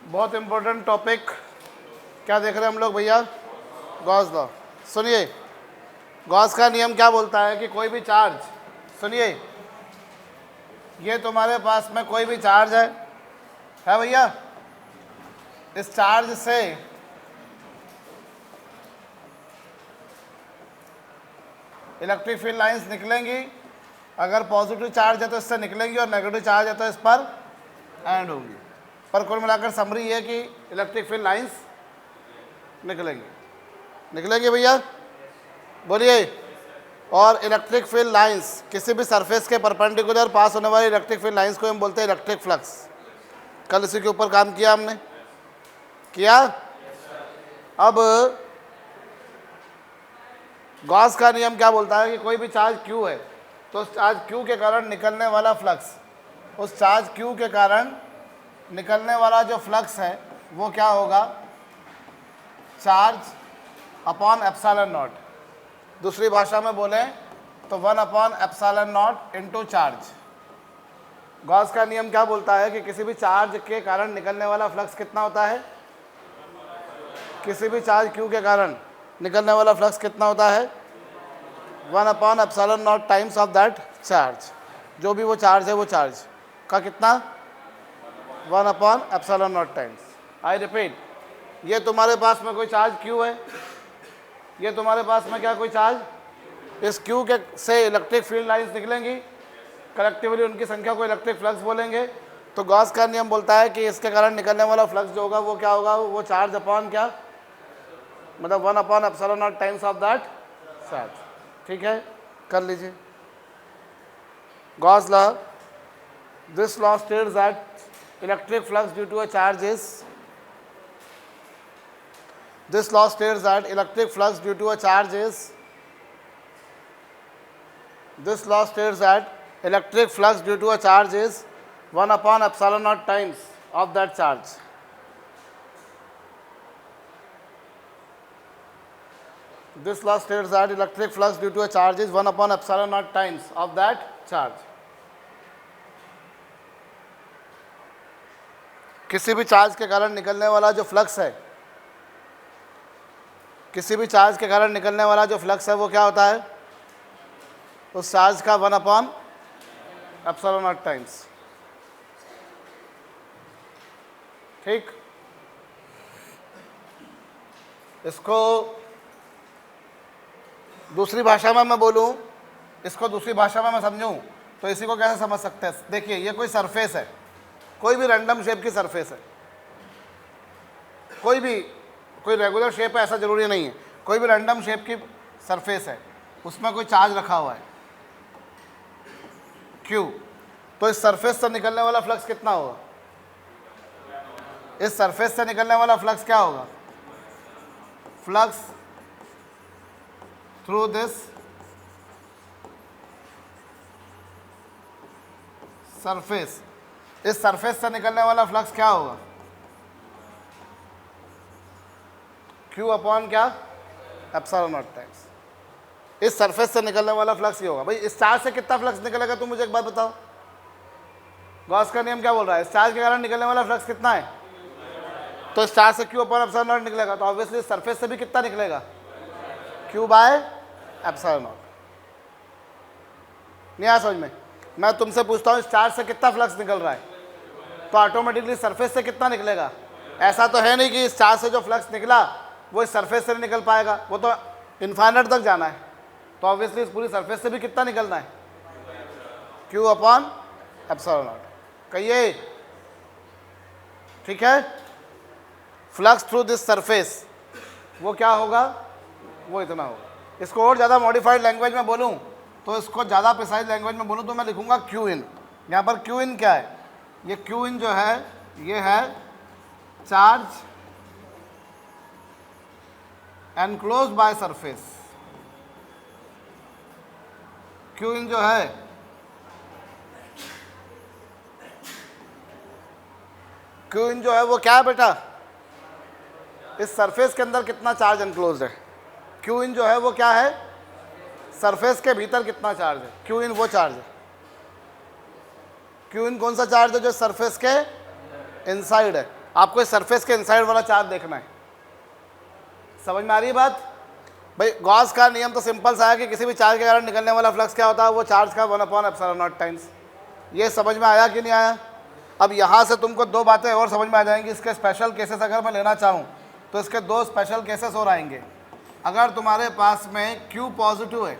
बहुत important topic क्या देख रहे हैं हम लोग भैया? Gauss law. सुनिए, गॉस का नियम क्या बोलता है कि कोई भी चार्ज, सुनिए, ये तुम्हारे पास में कोई भी चार्ज है भैया, इस चार्ज से इलेक्ट्रिक फील्ड लाइंस निकलेंगी। अगर पॉजिटिव चार्ज है तो इससे निकलेंगी और नेगेटिव चार्ज है तो इस पर एंड होंगी। पर कुल मिलाकर समरी ये कि इलेक्ट्रिक फील्ड लाइंस निकलेंगी भैया, बोलिए। और इलेक्ट्रिक फील्ड लाइंस किसी भी सरफेस के परपेंडिकुलर पास होने वाली इलेक्ट्रिक फील्ड लाइंस को हम बोलते हैं इलेक्ट्रिक फ्लक्स। कल इसी के ऊपर काम किया हमने, किया। अब गॉस का नियम क्या बोलता है कि कोई भी चार्ज Q है तो उस चार्ज Q के कारण निकलने वाला फ्लक्स, उस चार्ज Q के कारण निकलने वाला जो फ्लक्स है वो क्या होगा? Charge upon epsilon not. दूसरी भाषा में बोले तो 1 upon epsilon not into charge. Gauss का नियम क्या बोलता है कि किसी भी चार्ज के कारण निकलने वाला फ्लक्स कितना होता है? किसी भी चार्ज Q के कारण निकलने वाला फ्लक्स कितना होता है? 1 upon epsilon not times of that charge. जो भी वो चार्ज है वो चार्ज का कितना? 1 upon epsilon not times. I repeat, ये तुम्हारे पास में कोई चार्ज Q है, ये तुम्हारे पास में क्या कोई चार्ज, इस Q के से इलेक्ट्रिक फील्ड लाइंस निकलेंगी, कलेक्टिवली उनकी संख्या को इलेक्ट्रिक फ्लक्स बोलेंगे। तो गॉस का नियम बोलता है कि इसके कारण निकलने वाला फ्लक्स जो होगा वो क्या होगा? वो चार्ज अपॉन क्या, मतलब 1 upon epsilon not times of that charge. ठीक है, कर लीजिए। Gauss law, this law states that electric flux due to a charge is, this law states that electric flux due to a charge is, this law states that electric flux due to a charge is 1 upon epsilon naught times of that charge. This law states that electric flux due to a charge is 1 upon epsilon naught times of that charge. किसी भी charge के कारण निकलने वाला जो flux है, किसी भी चार्ज के कारण निकलने वाला जो फ्लक्स है वो क्या होता है? उस चार्ज का 1 अपॉन एप्सिलॉन नॉट टाइम्स। ठीक, इसको दूसरी भाषा में मैं बोलूं, इसको दूसरी भाषा में मैं समझूं तो इसी को कैसे समझ सकते हैं? देखिए, ये कोई सरफेस है, कोई भी रैंडम शेप की सरफेस है, कोई रेगुलर शेप है ऐसा ज़रूरी नहीं है, कोई भी रैंडम शेप की सरफेस है, उसमें कोई चार्ज रखा हुआ है Q। तो इस सरफेस से निकलने वाला फ्लक्स कितना होगा? इस सरफेस से निकलने वाला फ्लक्स क्या होगा? फ्लक्स थ्रू दिस सरफेस, इस सरफेस से निकलने वाला फ्लक्स क्या होगा? Q अपॉन क्या? Epsilon not times. इस सरफेस से निकलने वाला फ्लक्स ये होगा। भाई इस चार्ज से कितना फ्लक्स निकलेगा तुम मुझे एक बात बताओ? गॉस का नियम क्या बोल रहा है? इस चार्ज के कारण निकलने वाला फ्लक्स कितना है? तो इस चार्ज से Q अपॉन एप्सिलॉन नॉट निकलेगा, तो ऑब्वियसली इस सरफेस से भी कितना निकलेगा? Q by epsilon not. नहीं आया समझ में? मैं तुमसे पूछता हूँ इस चार्ज से कितना फ्लक्स निकल रहा है, तो ऑटोमेटिकली सरफेस से कितना निकलेगा? ऐसा तो है नहीं कि इस चार्ज से जो फ्लक्स निकला वो इस सरफेस से नहीं निकल पाएगा, वो तो इन्फाइनाइट तक जाना है, तो ऑब्वियसली इस पूरी सरफेस से भी कितना निकलना है? Q upon epsilon not. कहिए, ठीक है? फ्लक्स थ्रू दिस सरफेस वो क्या होगा? वो इतना होगा। इसको और ज़्यादा मॉडिफाइड लैंग्वेज में बोलूँ तो, इसको ज़्यादा प्रिसाइज लैंग्वेज में बोलूँ तो मैं लिखूँगा Q इन। यहाँ पर Q इन क्या है? ये Q इन जो है ये है charge enclose by surface. Q इन जो है Q इन जो है वो क्या है बेटा? इस सरफेस के अंदर कितना चार्ज एनक्लोज है। Q इन जो है वो क्या है? सरफेस के भीतर कितना चार्ज है। Q इन वो चार्ज है। Q इन कौन सा चार्ज है? जो सरफेस के इनसाइड है। आपको इस सरफेस के इनसाइड वाला चार्ज देखना है। समझ में आ रही है बात? भाई गॉस का नियम तो सिंपल सा है कि किसी भी चार्ज के कारण निकलने वाला फ्लक्स क्या होता है, वो चार्ज का 1/ε0 टाइम्स। ये समझ में आया कि नहीं आया? अब यहाँ से तुमको दो बातें और समझ में आ जाएंगी। इसके स्पेशल केसेस अगर मैं लेना चाहूँ तो इसके दो स्पेशल केसेस और आएंगे। अगर तुम्हारे पास में Q पॉजिटिव है,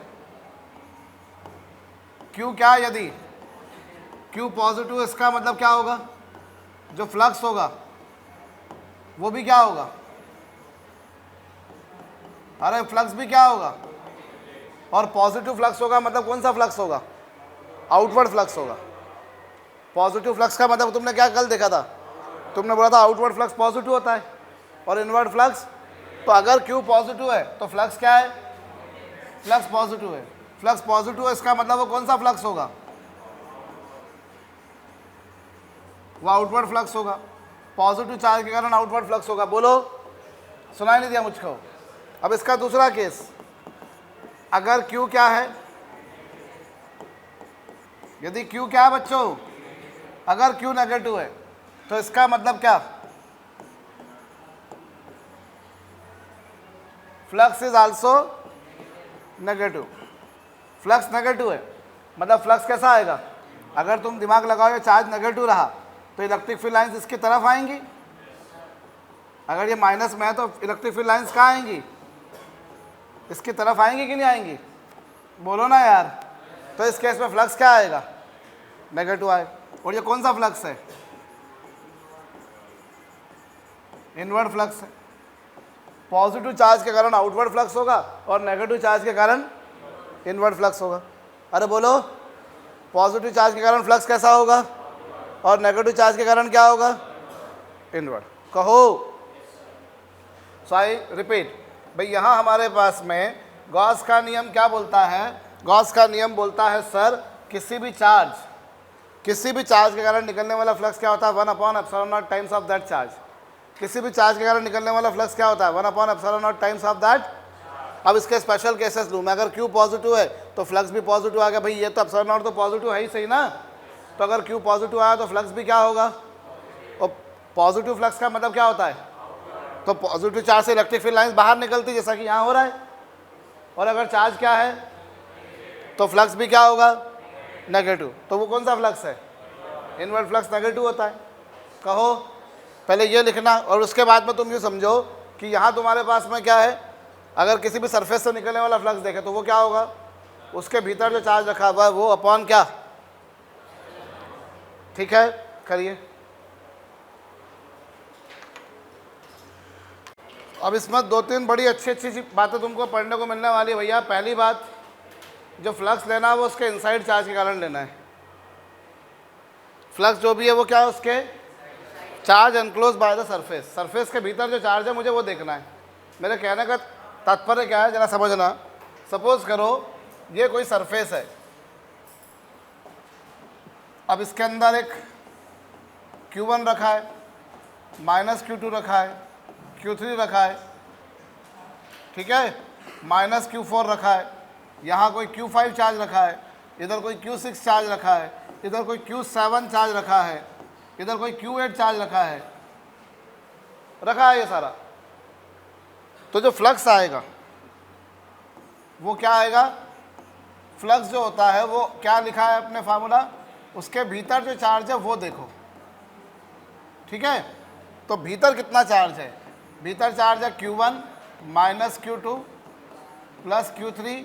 Q क्या, यदि Q पॉजिटिव, इसका मतलब क्या होगा, जो फ्लक्स होगा वो भी क्या होगा, अरे फ्लक्स भी क्या होगा, और पॉजिटिव फ्लक्स होगा। मतलब कौन सा फ्लक्स होगा, आउटवर्ड फ्लक्स होगा। पॉजिटिव फ्लक्स का मतलब तुमने क्या कल देखा था, तुमने बोला था आउटवर्ड फ्लक्स पॉजिटिव होता है और इनवर्ड फ्लक्स। तो अगर Q पॉजिटिव है तो फ्लक्स क्या है, फ्लक्स पॉजिटिव है। फ्लक्स पॉजिटिव है, इसका मतलब वो कौन सा फ्लक्स होगा, वो आउटवर्ड फ्लक्स होगा। पॉजिटिव चार्ज के कारण आउटवर्ड फ्लक्स होगा। बोलो, सुनाई नहीं दिया मुझको? अब इसका दूसरा केस, अगर Q क्या है, यदि Q क्या है बच्चों, अगर Q नेगेटिव है तो इसका मतलब क्या, flux is also negative. Flux negative है मतलब फ्लक्स कैसा आएगा, अगर तुम दिमाग लगाओ ये चार्ज नेगेटिव रहा तो इलेक्ट्रिक फील्ड लाइंस इसकी तरफ आएंगी। अगर ये माइनस में है तो इलेक्ट्रिक फील्ड लाइंस कहाँ आएंगी, इसकी तरफ आएंगी कि नहीं आएंगी? बोलो ना यार। तो इस केस में फ्लक्स क्या आएगा, नेगेटिव आएगा। और ये कौन सा फ्लक्स है, इनवर्ड फ्लक्स है। पॉजिटिव चार्ज के कारण आउटवर्ड फ्लक्स होगा और नेगेटिव चार्ज के कारण इनवर्ड फ्लक्स होगा। अरे बोलो, पॉजिटिव चार्ज के कारण फ्लक्स कैसा होगा और नेगेटिव चार्ज के कारण क्या होगा, इनवर्ड। कहो। सो आई रिपीट, भाई यहाँ हमारे पास में गॉस का नियम क्या बोलता है, गॉस का नियम बोलता है सर किसी भी चार्ज के कारण निकलने वाला फ्लक्स क्या होता है, 1/ε0 टाइम्स ऑफ दैट चार्ज। किसी भी चार्ज के कारण निकलने वाला फ्लक्स क्या होता है, 1/ε0 टाइम्स ऑफ दैट। अब इसके स्पेशल केसेस लूँ मैं, अगर Q पॉजिटिव है तो फ्लक्स भी पॉजिटिव आ गया। भाई ये तो ε0 तो पॉजिटिव है ही सही ना, तो अगर Q पॉजिटिव आया तो फ्लक्स भी क्या होगा, और पॉजिटिव फ्लक्स का मतलब क्या होता है, तो पॉजिटिव चार्ज से इलेक्ट्रिक फील्ड लाइंस बाहर निकलती है जैसा कि यहाँ हो रहा है। और अगर चार्ज क्या है तो फ्लक्स भी क्या होगा, नेगेटिव। तो वो कौन सा फ्लक्स है, इनवर्ड फ्लक्स नेगेटिव होता है। कहो, पहले ये लिखना और उसके बाद में तुम ये समझो कि यहाँ तुम्हारे पास में क्या है, अगर किसी भी सरफेस से निकलने वाला फ्लक्स देखे तो वो क्या होगा, उसके भीतर जो चार्ज रखा हुआ है वो अपॉन क्या। ठीक है, करिए। अब इसमें दो तीन बड़ी अच्छी अच्छी बातें तुमको पढ़ने को मिलने वाली है भैया। पहली बात, जो फ्लक्स लेना है वो उसके इनसाइड चार्ज के कारण लेना है। फ्लक्स जो भी है वो क्या है, उसके charge enclose by the surface. Surface के भीतर जो चार्ज है मुझे वो देखना है। मेरे कहने का तात्पर्य क्या है जरा समझना। सपोज करो ये कोई सरफेस है, अब इसके अंदर एक Q1 रखा है, -Q2 रखा है, Q3 रखा है, ठीक है, -Q4 रखा है, यहाँ कोई Q5 चार्ज रखा है, इधर कोई Q6 चार्ज रखा है, इधर कोई Q7 चार्ज रखा है, इधर कोई Q8 चार्ज रखा है ये सारा। तो जो फ्लक्स आएगा वो क्या आएगा, फ्लक्स जो होता है वो क्या लिखा है अपने फार्मूला, उसके भीतर जो चार्ज है वो देखो। ठीक है, तो भीतर कितना चार्ज है, भीतर चार्ज है Q1 -Q2 plus Q3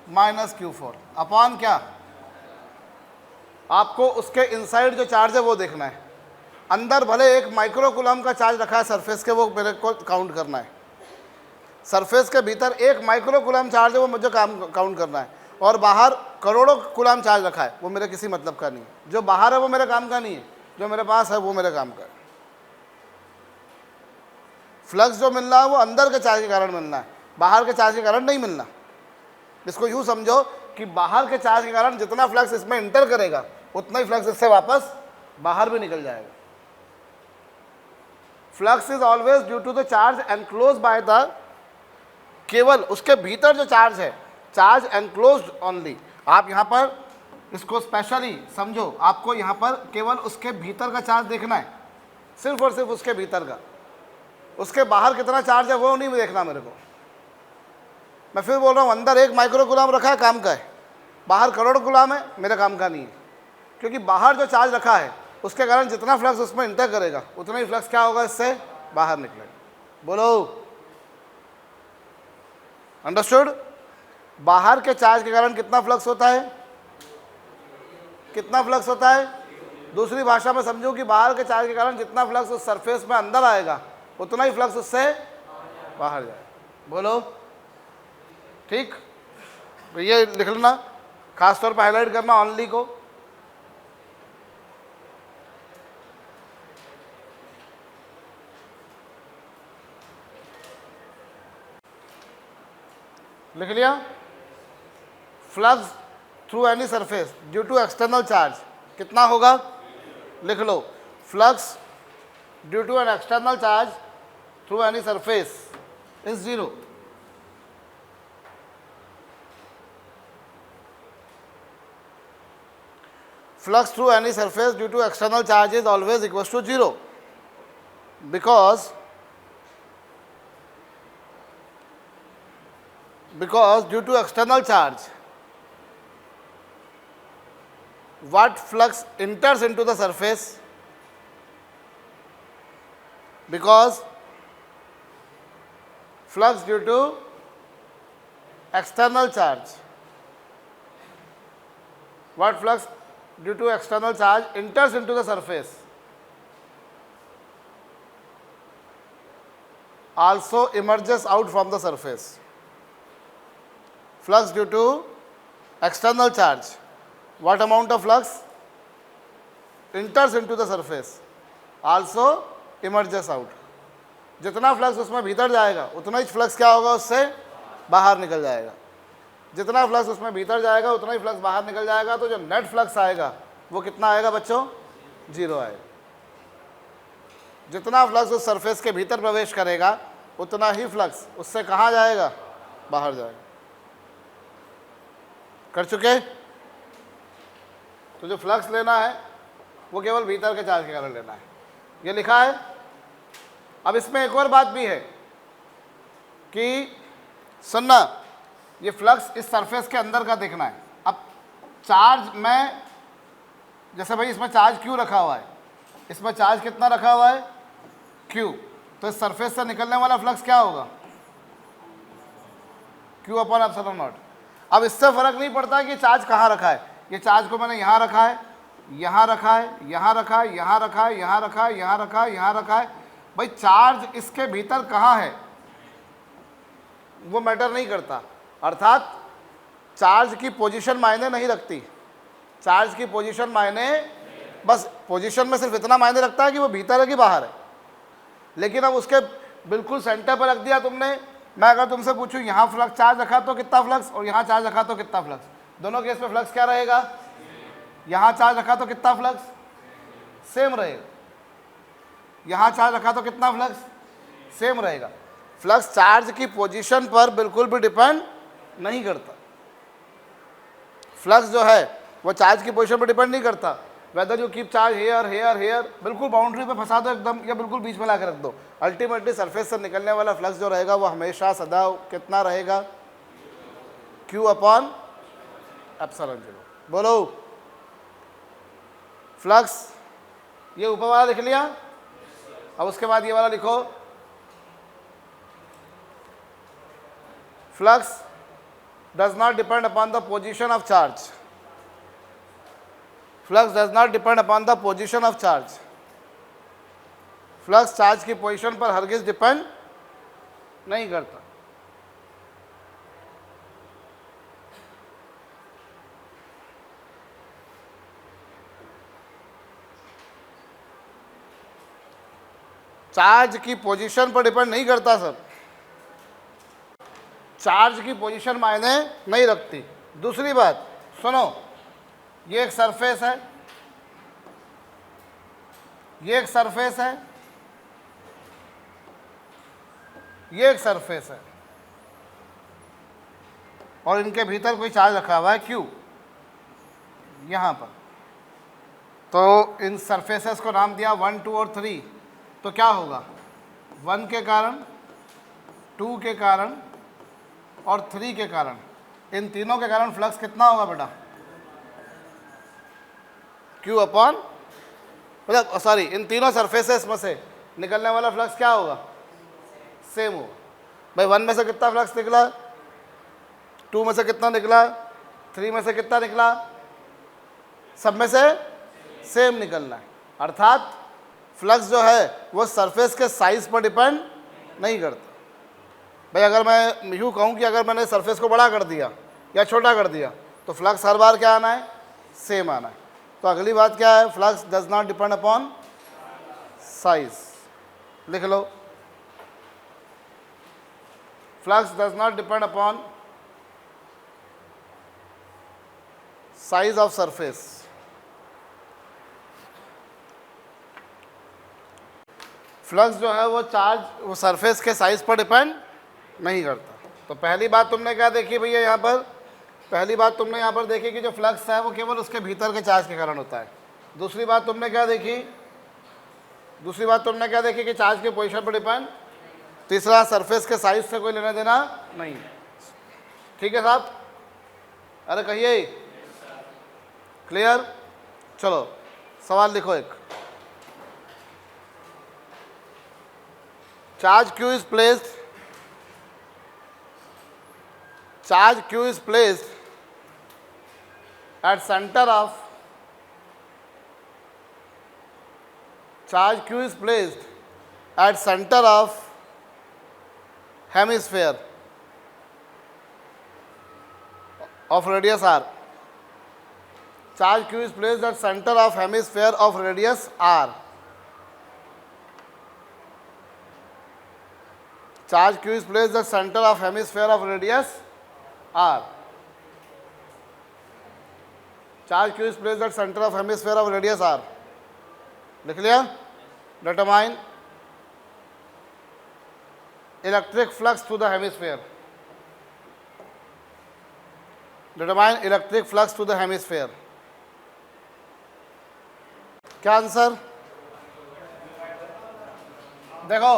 -Q4 upon क्या, आपको उसके इनसाइड जो चार्ज है वो देखना है। अंदर भले एक माइक्रो कूलम का चार्ज रखा है सरफेस के, वो मेरे को काउंट करना है। सरफेस के भीतर एक माइक्रो कूलम चार्ज है वो मुझे काउंट करना है, और बाहर करोड़ों कूलम चार्ज रखा है वो मेरे किसी मतलब का नहीं है। जो बाहर है वो मेरे काम का नहीं है, जो मेरे पास है वो मेरे काम का है। फ्लक्स जो मिल रहा है वो अंदर के चार्ज के कारण मिलना है, बाहर के चार्ज के कारण नहीं मिलना। इसको यूँ समझो कि बाहर के चार्ज के कारण जितना फ्लक्स इसमें इंटर करेगा उतना ही फ्लक्स इससे वापस बाहर भी निकल जाएगा। Flux is always due to the charge enclose by the, केवल उसके भीतर जो चार्ज है, चार्ज एनक्लोज्ड ओनली। आप यहाँ पर इसको स्पेशली समझो, आपको यहाँ पर केवल उसके भीतर का चार्ज देखना है। सिर्फ और सिर्फ उसके भीतर का। उसके बाहर कितना चार्ज है वो नहीं देखना मेरे को। मैं फिर बोल रहा हूँ, अंदर 1 माइक्रो कूलम रखा है, काम का है, बाहर करोड़ कूलम है, मेरे काम का नहीं है। क्योंकि बाहर जो चार्ज रखा है उसके कारण जितना फ्लक्स उसमें इंटर करेगा उतना ही फ्लक्स क्या होगा, इससे बाहर निकलेगा। बोलो, अंडरस्टूड? बाहर के चार्ज के कारण कितना फ्लक्स होता है, कितना फ्लक्स होता है? दूसरी भाषा में समझो कि बाहर के चार्ज के कारण जितना फ्लक्स उस सरफेस में अंदर आएगा उतना ही फ्लक्स उससे बाहर जाएगा। बोलो, ठीक? तो ये लिख लेना, खास तौर पर हाईलाइट करना ओनली को। लिख लिया? Flux through any surface due to external charge कितना होगा? लिख लो, flux due to an external charge through any surface is 0। Flux through any surface due to external charge is always equals to 0 because due to external charge what flux enters into the surface, because flux due to external charge, what flux due to external charge enters into the surface also emerges out from the surface. Flux due to external charge, what amount of flux enters into the surface also emerges out. जितना flux उसमें भीतर जाएगा उतना ही flux क्या होगा, उससे बाहर निकल जाएगा। जितना फ्लक्स उसमें भीतर जाएगा उतना ही फ्लक्स बाहर निकल जाएगा। तो जो नेट फ्लक्स आएगा वो कितना आएगा बच्चों? 0 आएगा। जितना फ्लक्स उस सरफेस के भीतर प्रवेश करेगा उतना ही फ्लक्स उससे कहाँ जाएगा? बाहर जाएगा। कर चुके? तो जो फ्लक्स लेना है वो केवल भीतर के चार्ज के कारण लेना है, ये लिखा है। अब इसमें एक और बात भी है कि सुनना, ये फ्लक्स इस सरफेस के अंदर का देखना है। अब चार्ज में, जैसे भाई इसमें चार्ज क्यू रखा हुआ है, इसमें चार्ज कितना रखा हुआ है? क्यू। तो इस सरफेस से निकलने वाला फ्लक्स क्या होगा? Q upon epsilon not. अब इससे फर्क नहीं पड़ता कि चार्ज कहाँ रखा है। ये चार्ज को मैंने यहाँ रखा है, यहाँ रखा है, यहाँ रखा है, यहाँ रखा है, यहाँ रखा है, यहाँ रखा है, यहाँ रखा है। भाई चार्ज इसके भीतर कहाँ है वो मैटर नहीं करता। अर्थात चार्ज की पोजीशन मायने नहीं रखती। चार्ज की पोजीशन मायने, बस पोजीशन में सिर्फ इतना मायने रखता है कि वो भीतर है कि बाहर है। लेकिन अब उसके बिल्कुल सेंटर पर रख दिया तुमने। मैं अगर तुमसे पूछूं यहाँ फ्लक्स चार्ज रखा तो कितना फ्लक्स, और यहाँ चार्ज रखा तो कितना फ्लक्स, दोनों केस में फ्लक्स क्या रहेगा? यहाँ चार्ज रखा तो कितना फ्लक्स? सेम रहेगा। यहाँ चार्ज रखा तो कितना फ्लक्स? सेम रहेगा। फ्लक्स चार्ज की पोजीशन पर बिल्कुल भी डिपेंड नहीं करता। फ्लक्स जो है वो चार्ज की पोजीशन पर डिपेंड नहीं करता। Whether you keep charge here here here, बिल्कुल बाउंड्री पे फंसा दो एकदम, या बिल्कुल बीच में ला के रख दो, अल्टीमेटली सरफेस से निकलने वाला फ्लक्स जो रहेगा वो हमेशा सदा कितना रहेगा? Q upon epsilon 0। बोलो, फ्लक्स ये ऊपर वाला लिख लिया। अब उसके बाद ये वाला लिखो, flux does not depend upon the position of charge. Flux does not depend upon the position of charge. Flux charge की पोजीशन पर हरगिज डिपेंड नहीं करता। चार्ज की पोजीशन पर डिपेंड नहीं करता सर। चार्ज की पोजीशन मायने नहीं रखती। दूसरी बात सुनो, ये एक सरफेस है, ये एक सरफेस है, ये एक सरफेस है, और इनके भीतर कोई चार्ज रखा हुआ है क्यू यहाँ पर। तो इन सरफेसेस को नाम दिया 1, 2 और 3। तो क्या होगा, 1 के कारण, 2 के कारण और 3 के कारण, इन तीनों के कारण फ्लक्स कितना होगा बेटा, Q अपॉन, मतलब सॉरी, इन तीनों सरफेसेस में से निकलने वाला फ्लक्स क्या होगा, सेम होगा। भाई 1 में से कितना फ्लक्स निकला, 2 में से कितना निकला, 3 में से कितना निकला, सब में से सेम निकलना है। अर्थात फ्लक्स जो है वो सरफेस के साइज पर डिपेंड नहीं करता। भाई अगर मैं यूँ कहूँ कि अगर मैंने सरफेस को बड़ा कर दिया या छोटा कर दिया तो फ्लक्स हर बार क्या आना है, सेम आना है। तो अगली बात क्या है, flux does not depend upon size. लिख लो, flux does not depend upon size of surface. Flux जो है वो चार्ज, वो सरफेस के साइज पर डिपेंड नहीं करता। तो पहली बात तुमने क्या देखी भैया यहाँ पर, पहली बात तुमने यहाँ पर देखी कि जो फ्लक्स है वो केवल उसके भीतर के चार्ज के कारण होता है। दूसरी बात तुमने क्या देखी, दूसरी बात तुमने क्या देखी कि चार्ज के पोजीशन पर डिपेंड। तीसरा, सरफेस के साइज से कोई लेना देना नहीं। ठीक है साहब, अरे कहिए, क्लियर। चलो सवाल लिखो एक। Charge Q is placed, charge Q is placed at center of, charge Q is placed at center of hemisphere of radius r. Charge Q is placed at center of hemisphere of radius r. Charge Q is placed at center of hemisphere of radius r. Charge Q is placed at center of hemisphere of radius r. लिख लिया। Determine electric flux through the hemisphere. Determine electric flux through the hemisphere. क्या answer, देखो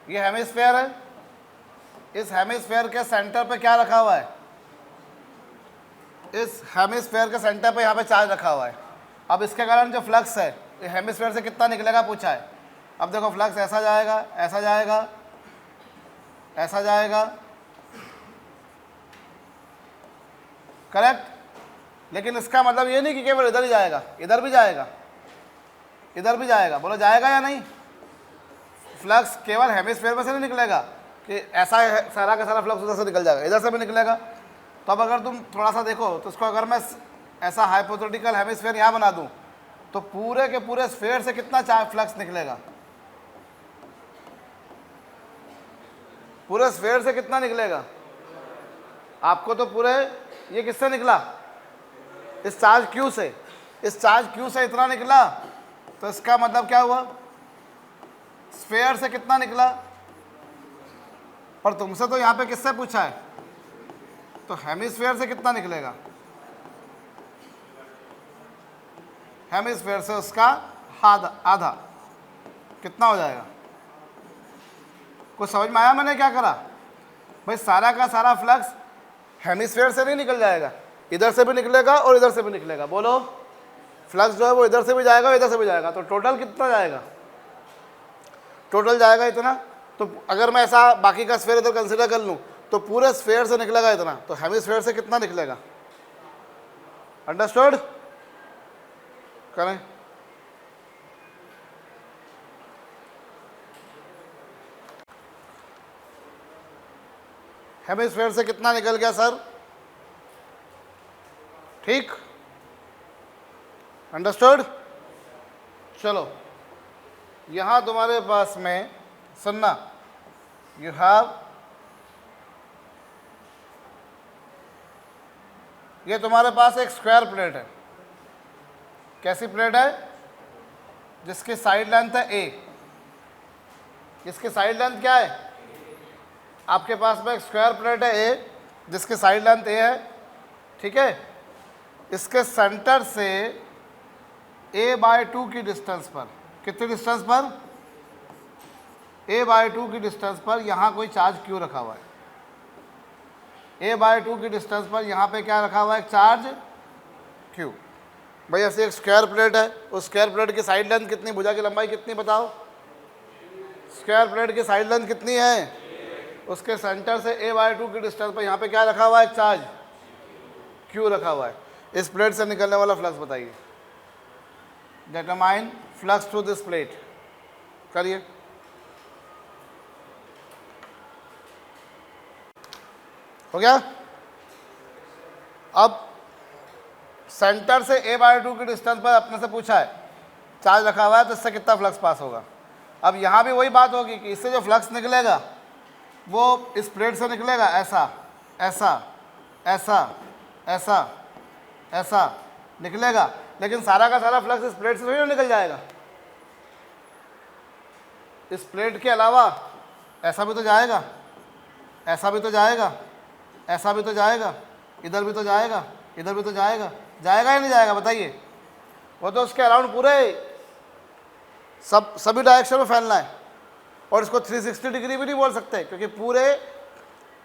ये hemisphere है, इस hemisphere के centre पे क्या रखा हुआ है, इस हेमिस्फेयर के सेंटर पे यहाँ पे चार्ज रखा हुआ है। अब इसके कारण जो फ्लक्स है ये हेमिस्फेयर से कितना निकलेगा पूछा है। अब देखो फ्लक्स ऐसा जाएगा, ऐसा जाएगा, ऐसा जाएगा, करेक्ट। लेकिन इसका मतलब ये नहीं कि केवल इधर ही जाएगा, इधर भी जाएगा, इधर भी जाएगा। बोलो जाएगा या नहीं। फ्लक्स केवल हेमिस्फेयर में से नहीं निकलेगा कि ऐसा सारा का सारा फ्लक्स उधर से निकल जाएगा, इधर से भी निकलेगा। तो अब अगर तुम थोड़ा सा देखो तो इसको अगर मैं ऐसा हाइपोथेटिकल हेमिस्फेयर यहाँ बना दूँ तो पूरे के पूरे स्फेयर से कितना चार्ज फ्लक्स निकलेगा, पूरे स्फेयर से कितना निकलेगा आपको। तो पूरे ये किससे निकला, इस चार्ज Q से, इस चार्ज Q से इतना निकला। तो इसका मतलब क्या हुआ, स्फेयर से कितना निकला। पर तुमसे तो यहाँ पे किससे पूछा है, तो हेमिस्फेयर से कितना निकलेगा, हेमिस्फेयर से उसका आधा आधा कितना हो जाएगा। कुछ समझ में आया मैंने क्या करा। भाई सारा का सारा फ्लक्स हेमिस्फेयर से नहीं निकल जाएगा, इधर से भी निकलेगा और इधर से भी निकलेगा। बोलो फ्लक्स जो है वो इधर से भी जाएगा, इधर से भी जाएगा। तो टोटल कितना जाएगा, टोटल जाएगा इतना। तो अगर मैं ऐसा बाकी का स्फेयर इधर कंसीडर कर लूँ तो पूरे स्फेयर से निकलेगा इतना, तो हेमिस्फेयर से कितना निकलेगा। अंडरस्टूड करें। हेमिस्फेयर से कितना निकल गया सर, ठीक, अंडरस्टूड। चलो यहाँ तुम्हारे पास में सुनना, यू हैव, ये तुम्हारे पास एक स्क्वायर प्लेट है। कैसी प्लेट है, जिसकी साइड लेंथ है a, इसकी साइड लेंथ क्या है, आपके पास में एक स्क्वायर प्लेट है a जिसकी साइड लेंथ a है, ठीक है। इसके सेंटर से a/2 की डिस्टेंस पर, कितनी डिस्टेंस पर, a/2 की डिस्टेंस पर यहाँ कोई चार्ज q रखा हुआ है। a/2 की डिस्टेंस पर यहाँ पे क्या रखा हुआ है, चार्ज q। भाई ऐसे एक स्क्वायर प्लेट है, उस स्क्वायर प्लेट की साइड लेंथ कितनी, भुजा की लंबाई कितनी बताओ, स्क्वायर प्लेट की साइड लेंथ कितनी है, उसके सेंटर से a/2 की डिस्टेंस पर यहाँ पे क्या रखा हुआ है, चार्ज q रखा हुआ है। इस प्लेट से निकलने वाला फ्लक्स बताइए। Determine flux through this plate, करिए। हो गया। अब सेंटर से a/2 की डिस्टेंस पर अपने से पूछा है, चार्ज रखा हुआ है, तो इससे कितना फ्लक्स पास होगा। अब यहाँ भी वही बात होगी कि इससे जो फ्लक्स निकलेगा वो इस प्लेट से निकलेगा, ऐसा ऐसा ऐसा ऐसा ऐसा निकलेगा, लेकिन सारा का सारा फ्लक्स इस प्लेट से थोड़ी ना निकल जाएगा। इस प्लेट के अलावा ऐसा भी तो जाएगा, ऐसा भी तो जाएगा, ऐसा भी तो जाएगा, इधर भी तो जाएगा, इधर भी तो जाएगा, जाएगा या नहीं जाएगा बताइए। वो तो उसके अराउंड पूरे सभी डायरेक्शन में फैलना है। और इसको 360 डिग्री भी नहीं बोल सकते, क्योंकि पूरे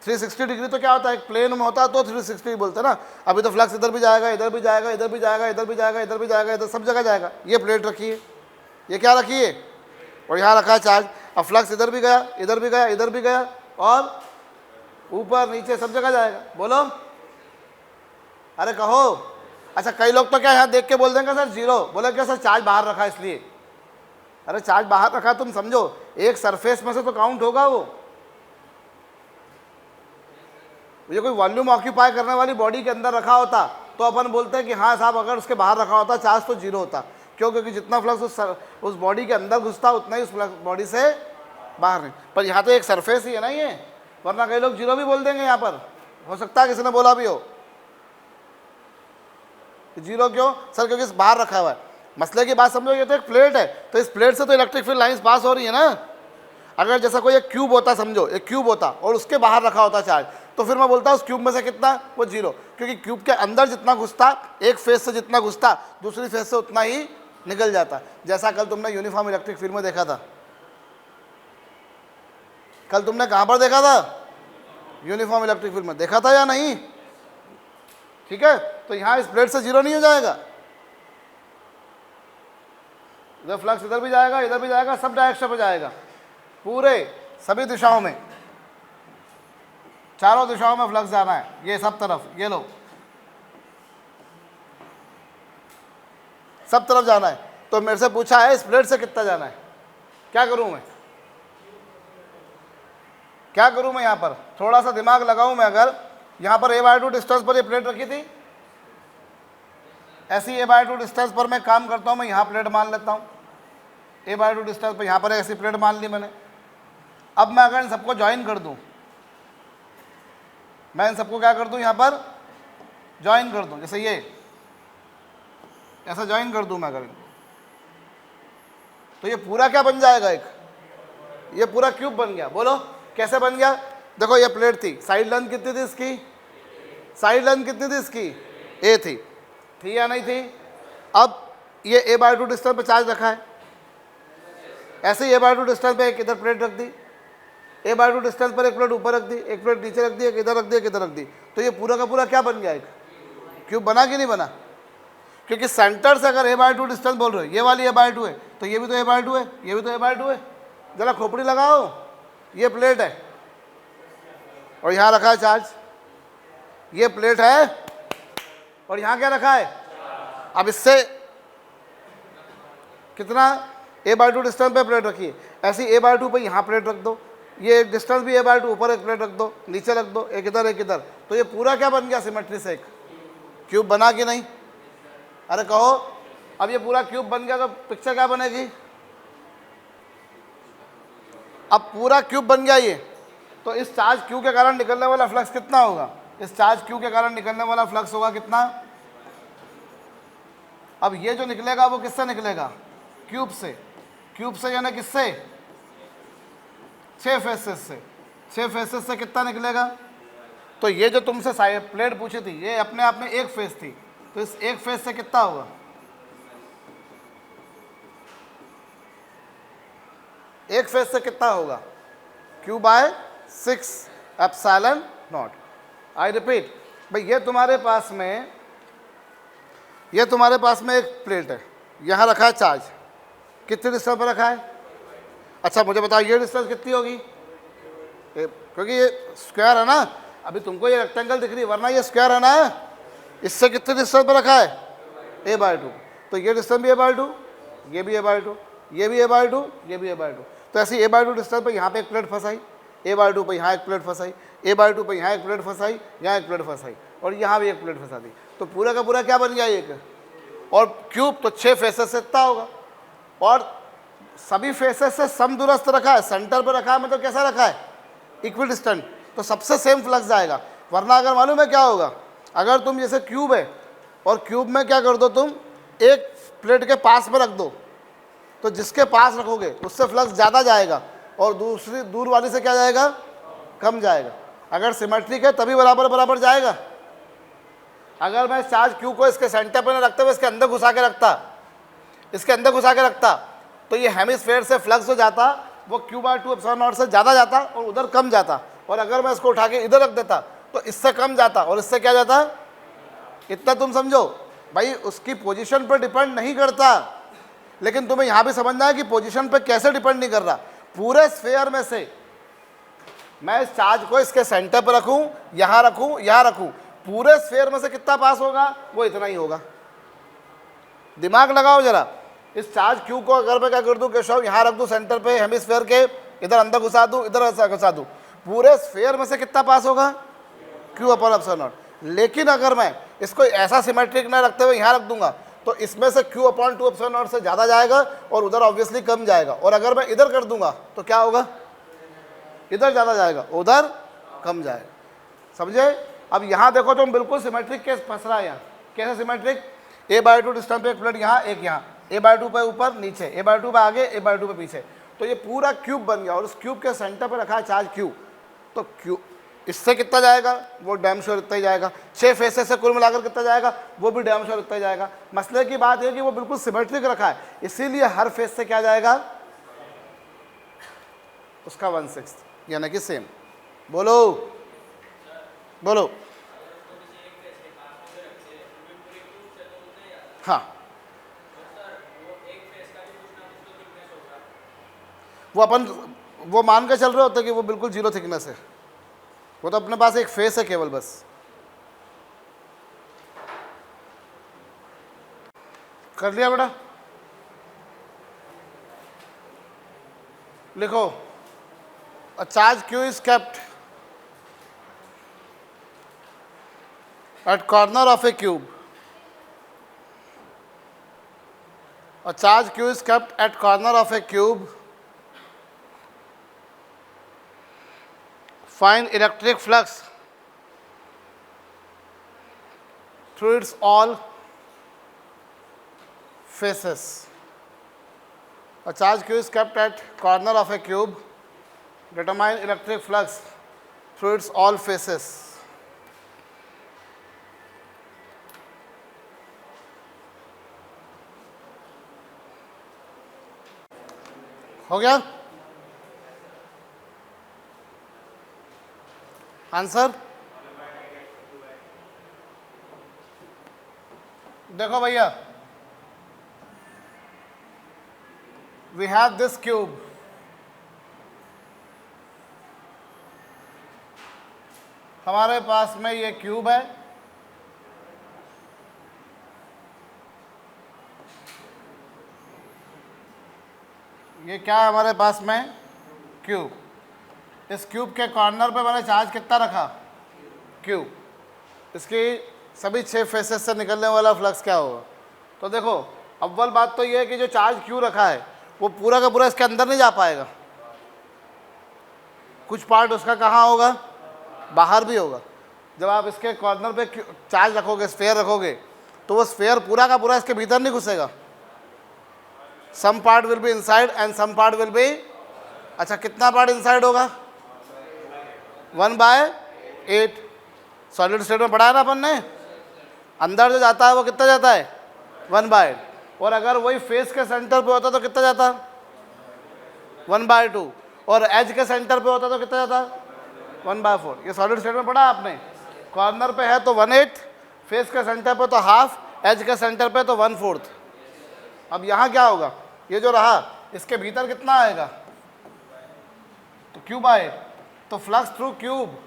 360 डिग्री तो क्या होता है, एक प्लेन में होता है तो 360 बोलते हैं ना। अभी तो फ्लक्स इधर भी जाएगा, इधर भी जाएगा, इधर भी जाएगा, इधर भी जाएगा, इधर भी जाएगा, इधर सब जगह जाएगा। ये प्लेट रखी है, ये क्या रखी है, और यहाँ रखा है चार्ज। अब फ्लक्स इधर भी गया, इधर भी गया, इधर भी गया, और ऊपर नीचे सब जगह जाएगा। बोलो, अरे कहो। अच्छा, कई लोग तो क्या यहाँ देख के बोल देंगे सर जीरो, बोले क्या सर चार्ज बाहर रखा इसलिए। अरे चार्ज बाहर रखा, तुम समझो एक सरफेस में से तो काउंट होगा वो। ये कोई वॉल्यूम ऑक्यूपाई करने वाली बॉडी के अंदर रखा होता तो अपन बोलते हैं कि हाँ साहब, अगर उसके बाहर रखा होता चार्ज तो जीरो होता। क्यों, क्योंकि जितना फ्लक्स उस बॉडी के अंदर घुसता उतना ही उस बॉडी से बाहर नहीं। पर यहाँ तो एक सरफेस ही है ना ये, वरना कई लोग जीरो भी बोल देंगे। यहाँ पर हो सकता है किसी ने बोला भी हो जीरो। क्यों सर, क्योंकि बाहर रखा हुआ है। मसले की बात समझो, ये तो एक प्लेट है, तो इस प्लेट से तो इलेक्ट्रिक फील्ड लाइंस पास हो रही है ना। अगर जैसा कोई एक क्यूब होता, समझो एक क्यूब होता और उसके बाहर रखा होता चार्ज, तो फिर मैं बोलता उस क्यूब में से कितना, वो जीरो। क्योंकि क्यूब के अंदर जितना घुसता, एक फेस से जितना घुसता, दूसरी फेस से उतना ही निकल जाता। जैसा कल तुमने यूनिफॉर्म इलेक्ट्रिक फील्ड में देखा था। कल तुमने कहाँ पर देखा था, यूनिफॉर्म इलेक्ट्रिक फील्ड में देखा था या नहीं। ठीक है, तो यहाँ इस प्लेट से जीरो नहीं हो जाएगा। इधर फ्लक्स इधर भी जाएगा, इधर भी जाएगा, सब डायरेक्शन पे जाएगा, पूरे सभी दिशाओं में, चारों दिशाओं में फ्लक्स जाना है। ये सब तरफ, ये लो, सब तरफ जाना है। तो मेरे से पूछा है इस प्लेट से कितना जाना है, क्या करूं मैं, क्या करूं मैं। यहाँ पर थोड़ा सा दिमाग लगाऊं मैं। अगर यहाँ पर a/2 डिस्टेंस पर ये प्लेट रखी थी, ऐसी a/2 डिस्टेंस पर मैं काम करता हूँ, मैं यहाँ प्लेट मान लेता हूँ। a/2 डिस्टेंस पर यहाँ पर ऐसी प्लेट मान ली मैंने। अब मैं अगर इन सबको ज्वाइन कर दूँ, मैं इन सबको क्या कर दूँ, यहाँ पर ज्वाइन कर दूँ। जैसे ये ऐसा ज्वाइन कर दूँ मैं अगर, तो ये पूरा क्या बन जाएगा, एक ये पूरा क्यूब बन गया। बोलो कैसे बन गया। देखो ये प्लेट थी, साइड लेंथ कितनी थी इसकी, साइड लेंथ कितनी थी इसकी, ए थी या नहीं थी। अब ये a/2 डिस्टेंस पे चार्ज रखा है, ऐसे ही a/2 डिस्टेंस पे एक इधर प्लेट रख दी, a/2 डिस्टेंस पर एक प्लेट ऊपर रख दी, एक प्लेट नीचे रख दी, एक इधर रख दी, एक इधर रख दी। तो ये पूरा का पूरा क्या बन गया, एक क्यूब बना कि नहीं बना। क्योंकि सेंटर से अगर a/2 डिस्टेंस बोल रहे हो, ये वाली a/2 है, तो ये भी तो a/2 है, ये भी तो a/2 है। जरा खोपड़ी लगाओ, ये प्लेट है और यहाँ रखा है चार्ज, ये प्लेट है और यहाँ क्या रखा है। अब इससे कितना, a/2 डिस्टेंस पे प्लेट रखी है, ऐसी a/2 पे यहाँ प्लेट रख दो, ये डिस्टेंस भी a/2, ऊपर एक प्लेट रख दो, नीचे रख दो, एक इधर एक इधर। तो ये पूरा क्या बन गया, सिमेट्री से एक क्यूब बना कि नहीं। अरे कहो, अब ये पूरा क्यूब बन गया तो पिक्चर क्या बनेगी। अब पूरा क्यूब बन गया ये, तो इस चार्ज क्यू के कारण निकलने वाला फ्लक्स कितना होगा, इस चार्ज क्यू के कारण निकलने वाला फ्लक्स होगा कितना। अब ये जो निकलेगा वो किससे निकलेगा, क्यूब से। क्यूब से यानी किससे, 6 फेसेस से। 6 फेसेस से कितना निकलेगा। तो ये जो तुमसे प्लेट पूछी थी, ये अपने आप में एक फेस थी, तो इस एक फेस से कितना होगा, एक फेज से कितना होगा, Q by 6 epsilon not. I repeat, भाई ये तुम्हारे पास में एक प्लेट है, यहाँ रखा है चार्ज, कितने डिस्टेंस पर रखा है? अच्छा मुझे बताओ ये डिस्टेंस कितनी होगी? क्योंकि ये स्क्वायर है ना, अभी तुमको ये रेक्टेंगल दिख रही है, वरना ये स्क्वायर है ना, इससे कितने डिस्टेंस पर रखा है? a/2। तो ये डिस्टेंस भी a/2, ये भी a/2, ये भी a/2, ये भी a/2। तो ऐसे a/2 डिस्टेंस पर यहाँ पे एक प्लेट फंसाई, a/2 पर यहाँ एक प्लेट फंसाई, a/2 पर यहाँ एक प्लेट फंसाई, यहाँ एक प्लेट फंसाई, और यहाँ भी एक प्लेट फंसा दी। तो पूरा का पूरा क्या बन गया एक, और क्यूब तो 6 फेसेस से इतना होगा, और सभी फेसेस से समदूरस्थ रखा है, सेंटर पर रखा है, मतलब कैसा रखा है? इक्विडिस्टेंट। तो सबसे सेम फ्लक्स जाएगा। वरना अगर मालूम है क्या होगा, अगर तुम जैसे क्यूब है और क्यूब में क्या कर दो, तुम एक प्लेट के पास में रख दो, तो जिसके पास रखोगे उससे फ्लक्स ज़्यादा जाएगा और दूसरी दूर वाली से क्या जाएगा? कम जाएगा। अगर सिमेट्रिक है तभी बराबर बराबर जाएगा। अगर मैं चार्ज क्यू को इसके सेंटर पर न रखते हुए इसके अंदर घुसा के रखता, तो ये हेमिस्फेयर से फ्लक्स जो जाता वो Q/2 एप्सिलॉन नॉट से ज़्यादा जाता और उधर कम जाता। और अगर मैं इसको उठा के इधर रख देता तो इससे कम जाता और इससे क्या जाता? इतना तुम समझो भाई, उसकी पोजीशन पर डिपेंड नहीं करता। लेकिन तुम्हें यहाँ भी समझना है कि पोजीशन पर कैसे डिपेंड नहीं कर रहा। पूरे स्फेयर में से मैं इस चार्ज को इसके सेंटर पर रखूँ, यहाँ रखूँ, पूरे स्फेयर में से कितना पास होगा? वो इतना ही होगा। दिमाग लगाओ जरा। इस चार्ज क्यू को अगर मैं क्या कर दूं केशव, यहाँ रख दूं सेंटर पे हेमिस्फेयर के, इधर अंदर घुसा दूं, इधर घुसा दूं, पूरे स्फेयर में से कितना पास होगा? Q/ε0। लेकिन अगर मैं इसको ऐसा सिमेट्रिक ना रखते हुए यहाँ रख दूंगा तो इसमें से Q/2ε0 से ज़्यादा जाएगा और उधर ऑब्वियसली कम जाएगा। और अगर मैं इधर कर दूंगा तो क्या होगा? इधर ज़्यादा जाएगा, उधर कम जाएगा। समझे? अब यहाँ देखो तुम बिल्कुल सिमेट्रिक केस फंस रहा है। यहाँ कैसे सिमेट्रिक? a/2 डिस्टेंस पे एक प्लेट यहाँ, एक यहाँ, a/2 पे ऊपर नीचे, a/2 पे आगे, a/2 पे पीछे, तो ये पूरा क्यूब बन गया। और उस क्यूब के सेंटर पे रखा है चार्ज क्यू। तो क्यू इससे कितना जाएगा? वो डैम श्योर इतना ही जाएगा। 6 फेसेस से कुल मिलाकर कितना जाएगा? वो भी डैम श्योर इतना ही जाएगा। मसले की बात है कि वो बिल्कुल सिमेट्रिक रखा है, इसीलिए हर फेस से क्या जाएगा? उसका 1/6, यानी कि सेम। बोलो बोलो। हाँ, वो मान के चल रहे होते कि वो बिल्कुल 0 थिकनेस है। वो तो अपने पास एक फेस है केवल, बस। कर लिया बेटा? लिखो, a charge Q is kept at corner of A cube. A charge Q is kept at corner of a cube. Find electric flux through its all faces. A charge Q is kept at corner of a cube. Determine electric flux through its all faces. हो गया answer? देखो भैया, we have this cube, हमारे पास में ये cube है, ये क्या है हमारे पास में? क्यूब। इस क्यूब के कॉर्नर पे मैंने चार्ज कितना रखा? क्यूब। इसकी सभी 6 फेसेस से निकलने वाला फ्लक्स क्या होगा? तो देखो, अव्वल बात तो ये है कि जो चार्ज क्यू रखा है वो पूरा का पूरा इसके अंदर नहीं जा पाएगा। कुछ पार्ट उसका कहाँ होगा? बाहर भी होगा। जब आप इसके कॉर्नर पे चार्ज रखोगे, स्फेयर रखोगे, तो वो स्फेयर पूरा का पूरा इसके भीतर नहीं घुसेगा। Some part will be inside and some part will be, अच्छा कितना पार्ट इनसाइड होगा? 1/8। सॉलिड स्टेट में पढ़ा है ना अपन ने, अंदर जो जाता है वो कितना जाता है? 1/8। और अगर वही फेस के सेंटर पे होता तो कितना जाता? 1/2, और एज के सेंटर पे होता तो कितना जाता? 1/4। ये सॉलिड स्टेट में पढ़ा आपने। कॉर्नर पे है तो 1/8, फेस के सेंटर पे तो हाफ, एज के सेंटर पे तो 1/4। अब यहाँ क्या होगा? ये जो रहा इसके भीतर कितना आएगा? तो क्यूब आए, तो फ्लक्स थ्रू क्यूब,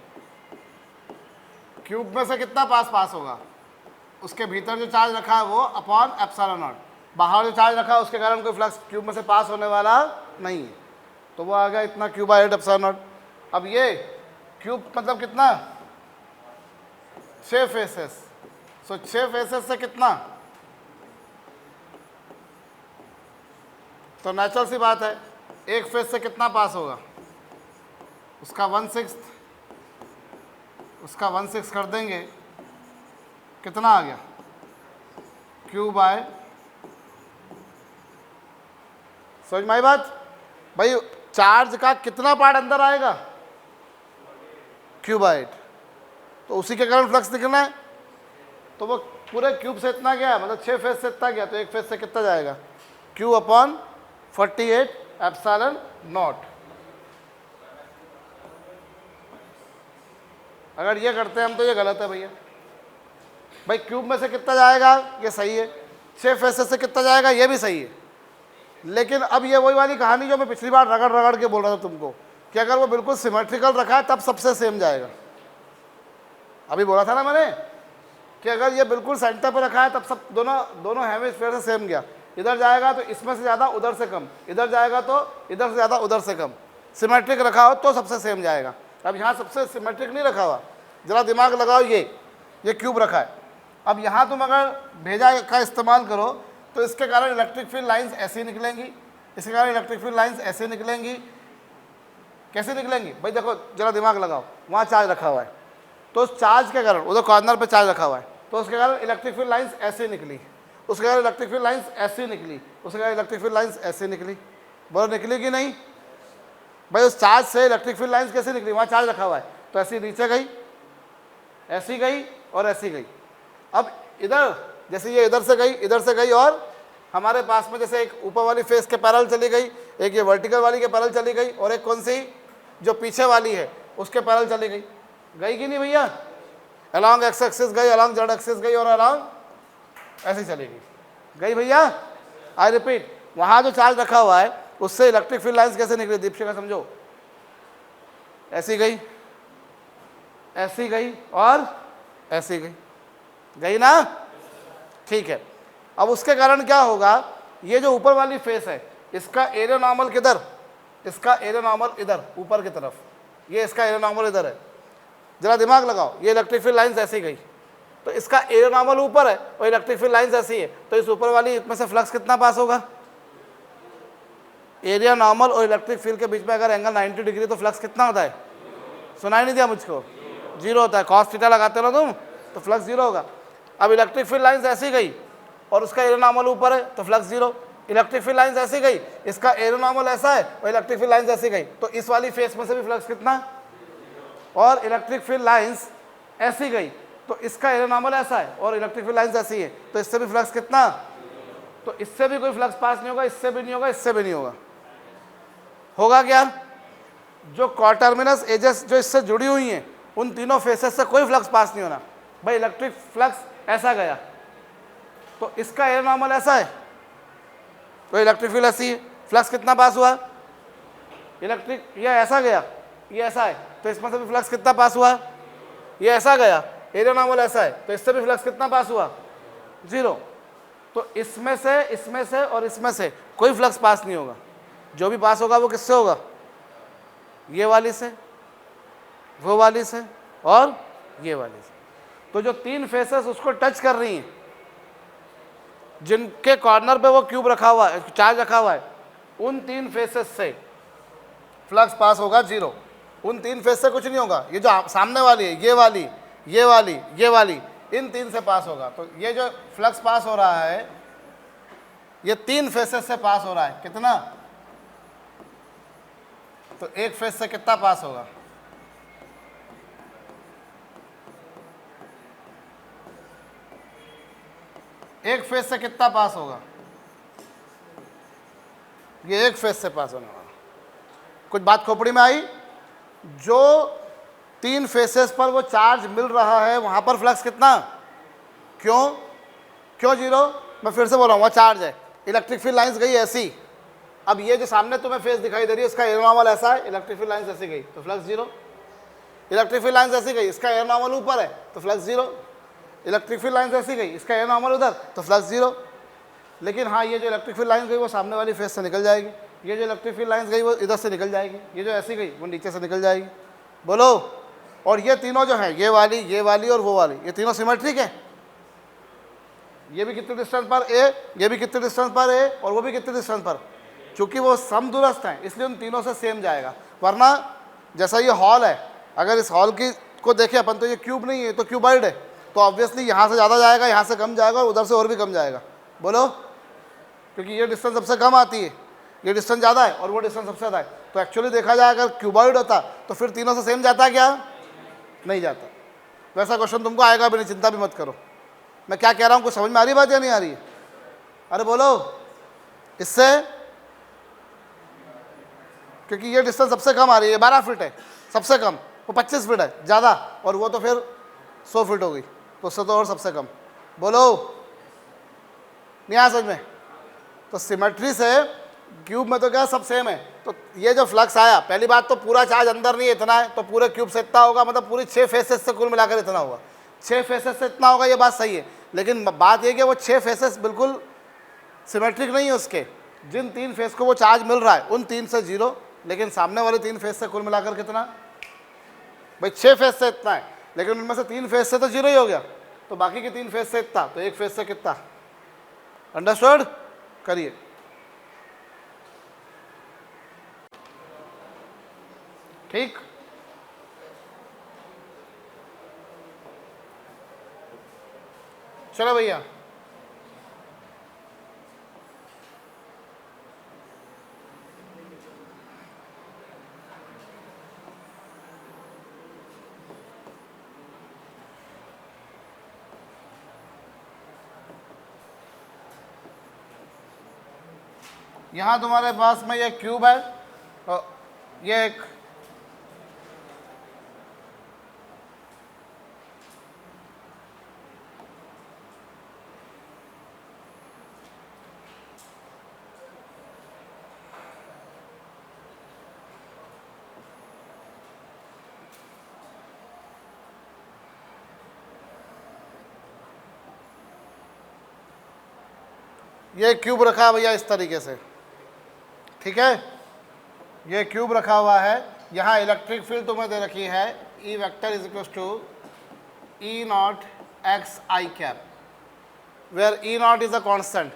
क्यूब में से कितना पास होगा? उसके भीतर जो चार्ज रखा है वो अपॉन एप्सिलॉन नॉट। बाहर जो चार्ज रखा है उसके कारण कोई फ्लक्स क्यूब में से पास होने वाला नहीं है, तो वो आ गया इतना Q/8 एप्सिलॉन नॉट। अब ये क्यूब मतलब कितना? 6 फेसेस। सो 6 फेसेस से कितना? तो नेचुरल सी बात है, एक फेस से कितना पास होगा? उसका 1/6, उसका 1/6 कर देंगे, कितना आ गया? Q/, समझ में आई बात? भाई चार्ज का कितना पार्ट अंदर आएगा? Q/8। तो उसी के कारण फ्लक्स निकलना है, तो वो पूरे क्यूब से इतना गया, मतलब 6 फेस से इतना गया, तो एक फेस से कितना जाएगा? Q/48 epsilon not. अगर ये करते हैं हम तो ये गलत है भैया। भाई क्यूब में से कितना जाएगा? ये सही है। 6 फेसेस से कितना जाएगा? ये भी सही है। लेकिन अब ये वही वाली कहानी जो मैं पिछली बार रगड़ के बोल रहा था तुमको, कि अगर वो बिल्कुल सिमेट्रिकल रखा है तब सबसे सेम जाएगा। अभी बोला था ना मैंने कि अगर ये बिल्कुल सेंटर पर रखा है तब सब दोनों हेमिस्फीयर से सेम गया। इधर जाएगा तो इसमें से ज़्यादा उधर से कम, इधर जाएगा तो इधर से ज़्यादा उधर से कम। सिमेट्रिक रखा हो तो सबसे सेम जाएगा। अब यहाँ सबसे सिमेट्रिक नहीं रखा हुआ, ज़रा दिमाग लगाओ, ये क्यूब रखा है। अब यहाँ तुम अगर भेजा का इस्तेमाल करो तो इसके कारण इलेक्ट्रिक फील्ड लाइंस ऐसी निकलेंगी, इसके कारण इलेक्ट्रिक फील्ड लाइंस ऐसे निकलेंगी। कैसे निकलेंगी? भाई देखो जरा दिमाग लगाओ, वहाँ चार्ज रखा हुआ है तो उस चार्ज के कारण, उधर कॉर्नर पे चार्ज रखा हुआ है तो उसके कारण इलेक्ट्रिक फील्ड लाइंस ऐसे निकली, उसके कारण इलेक्ट्रिक फील्ड लाइंस ऐसी निकली, उसके कारण इलेक्ट्रिक फील्ड लाइंस ऐसे निकली। बोलो निकली कि नहीं? भाई उस चार्ज से इलेक्ट्रिक फील्ड लाइंस कैसे निकली? वहाँ चार्ज रखा हुआ है तो ऐसी नीचे गई, ऐसी गई और ऐसी गई। अब इधर जैसे ये इधर से गई और हमारे पास में जैसे एक ऊपर वाली फेस के पैरेलल चली गई, एक ये वर्टिकल वाली के पैरेलल चली गई, और एक कौन सी जो पीछे वाली है उसके पैरेलल चली गई। गई कि नहीं भैया? अलॉन्ग एक्स एक्सिस गई, अलॉन्ग जेड एक्सिस गई और अलॉन्ग ऐसे चली गई भैया। आई रिपीट, वहाँ जो चार्ज रखा हुआ है उससे इलेक्ट्रिक फील्ड लाइंस कैसे निकली? दीपशिका समझो, ऐसी गई, ऐसी गई और ऐसी गई ना? ठीक है। अब उसके कारण क्या होगा? ये जो ऊपर वाली फेस है इसका एरिया नॉर्मल किधर? इसका एरिया नॉर्मल इधर ऊपर की तरफ, ये इसका एरिया नॉर्मल इधर है। जरा दिमाग लगाओ, ये इलेक्ट्रिक फील्ड लाइंस ऐसी गई तो इसका एरिया नॉर्मल ऊपर है और इलेक्ट्रिक फील्ड लाइंस ऐसी है, तो इस ऊपर वाली में से फ्लक्स कितना पास होगा? एरिया नॉर्मल और इलेक्ट्रिक फील्ड के बीच में अगर एंगल 90 डिग्री तो फ्लक्स कितना होता है? सुनाई नहीं दिया मुझको? 0 होता है। कॉस थीटा लगाते हो तुम तो फ्लक्स 0 होगा। अब इलेक्ट्रिक फील्ड लाइंस ऐसी गई और उसका एरिया नॉर्मल ऊपर है तो फ्लक्स 0। इलेक्ट्रिक फील्ड लाइंस ऐसी गई, इसका एरिया नॉर्मल ऐसा है और इलेक्ट्रिक फील्ड लाइंस ऐसी गई, तो इस वाली फेस में से भी फ्लक्स कितना? और इलेक्ट्रिक फील्ड लाइंस ऐसी गई तो इसका एरिया नॉर्मल ऐसा है और इलेक्ट्रिक फील्ड लाइंस ऐसी है, तो इससे भी फ्लक्स कितना? तो इससे भी कोई फ्लक्स पास नहीं होगा, इससे भी नहीं होगा, इससे भी नहीं होगा। होगा क्या? जो कॉटर्मिनस एजेस जो इससे जुड़ी हुई हैं उन तीनों फेसेस से कोई फ्लक्स पास नहीं होना। भाई इलेक्ट्रिक फ्लक्स ऐसा गया तो इसका एरिया नॉर्मल ऐसा है तो इलेक्ट्रिक फील्ड ऐसी है, फ्लक्स कितना पास हुआ? इलेक्ट्रिक ये ऐसा गया, ये ऐसा है तो इसमें से भी फ्लक्स कितना पास हुआ? ये ऐसा गया, एरिया नॉर्मल ऐसा है तो इससे भी फ्लक्स कितना पास हुआ? 0। तो इसमें से और इसमें से कोई फ्लक्स पास नहीं होगा। जो भी पास होगा वो किससे होगा? ये वाली से, वो वाली से और ये वाली से। तो जो 3 फेसेस उसको टच कर रही हैं, जिनके कॉर्नर पे वो क्यूब रखा हुआ है, चार्ज रखा हुआ है, उन 3 फेसेस से फ्लक्स पास होगा 0। उन 3 फेस से कुछ नहीं होगा। ये जो सामने वाली है, ये वाली, ये वाली, ये वाली, इन 3 से पास होगा। तो ये जो फ्लक्स पास हो रहा है ये 3 फेसेस से पास हो रहा है। कितना? तो एक फेस से कितना पास होगा? एक फेस से कितना पास होगा? ये एक फेस से पास होने वाला। कुछ बात खोपड़ी में आई? जो 3 फेसेस पर वो चार्ज मिल रहा है वहां पर फ्लक्स कितना? क्यों 0? मैं फिर से बोल रहा हूँ, वहाँ चार्ज है, इलेक्ट्रिक फील्ड लाइंस गई ऐसी। अब ये जो सामने तुम्हें फेस दिखाई दे रही है इसका एयर नॉर्मल ऐसा है, इलेक्ट्रिक फील्ड लाइंस ऐसी गई तो फ्लक्स 0। इलेक्ट्रिक फील्ड लाइंस ऐसी गई, इसका एयर नॉर्मल ऊपर है तो फ्लक्स 0। इलेक्ट्रिक फील्ड लाइंस ऐसी गई, इसका एयर नॉर्मल उधर तो फ्लक्स 0। लेकिन हाँ, ये जो इलेक्ट्रिक फील्ड लाइंस गई वो सामने वाली फेस से निकल जाएगी, ये जो इलेक्ट्रिक फील्ड लाइंस गई वो इधर से निकल जाएगी, ये जो ऐसी गई वो नीचे से निकल जाएगी। बोलो। और ये तीनों जो है, ये वाली और वो वाली, ये तीनों सिमेट्रिक है। ये भी कितने डिस्टेंस पर ए, ये भी कितने डिस्टेंस पर ए, और वो भी कितने डिस्टेंस पर, क्योंकि वो समदूरस्थ हैं इसलिए उन तीनों से सेम जाएगा। वरना जैसा ये हॉल है, अगर इस हॉल की को देखें अपन तो ये क्यूब नहीं है, तो क्यूबॉइड है, तो ऑब्वियसली यहाँ से ज़्यादा जाएगा, यहाँ से कम जाएगा, और उधर से और भी कम जाएगा। बोलो। क्योंकि ये डिस्टेंस सबसे कम आती है, ये डिस्टेंस ज़्यादा है और वो डिस्टेंस सबसे ज़्यादा है। तो एक्चुअली देखा जाए अगर क्यूबॉइड होता तो फिर तीनों से सेम जाता क्या? नहीं जाता। वैसा क्वेश्चन तुमको आएगा भी नहीं, चिंता भी मत करो। मैं क्या कह रहा हूँ, कुछ समझ में आ रही बात या नहीं आ रही है? अरे बोलो। इससे क्योंकि ये डिस्टेंस सबसे कम आ रही है, 12 फीट है सबसे कम, वो 25 फीट है ज़्यादा, और वो तो फिर 100 फीट हो गई, तो उससे तो और सबसे कम। बोलो। नहीं आया समझ में? तो सिमेट्री से क्यूब में तो क्या सब सेम है। तो ये जो फ्लक्स आया, पहली बात तो पूरा चार्ज अंदर नहीं है, इतना है, तो पूरे क्यूब से इतना होगा, मतलब पूरी 6 फेसेस से कुल मिलाकर इतना होगा, 6 फेसेस से इतना होगा, ये बात सही है। लेकिन बात ये कि वो 6 फेसेस बिल्कुल सिमेट्रिक नहीं है उसके, जिन 3 फेस को वो चार्ज मिल रहा है उन 3 से 0, लेकिन सामने वाले 3 फेस से कुल मिलाकर कितना? भाई 6 फेस से इतना है, लेकिन उनमें से 3 फेस से तो 0 ही हो गया, तो बाकी के 3 फेस से इतना, तो 1 फेस से कितना? अंडरस्टूड? करिए। ठीक। चलो भैया, यहाँ तुम्हारे पास में ये क्यूब है और ये एक ये क्यूब रखा है भैया इस तरीके से, ठीक है? ये क्यूब रखा हुआ है, यहाँ इलेक्ट्रिक फील्ड तुम्हें दे रखी है E vector is equal to E0 x I cap, where E0 is a constant.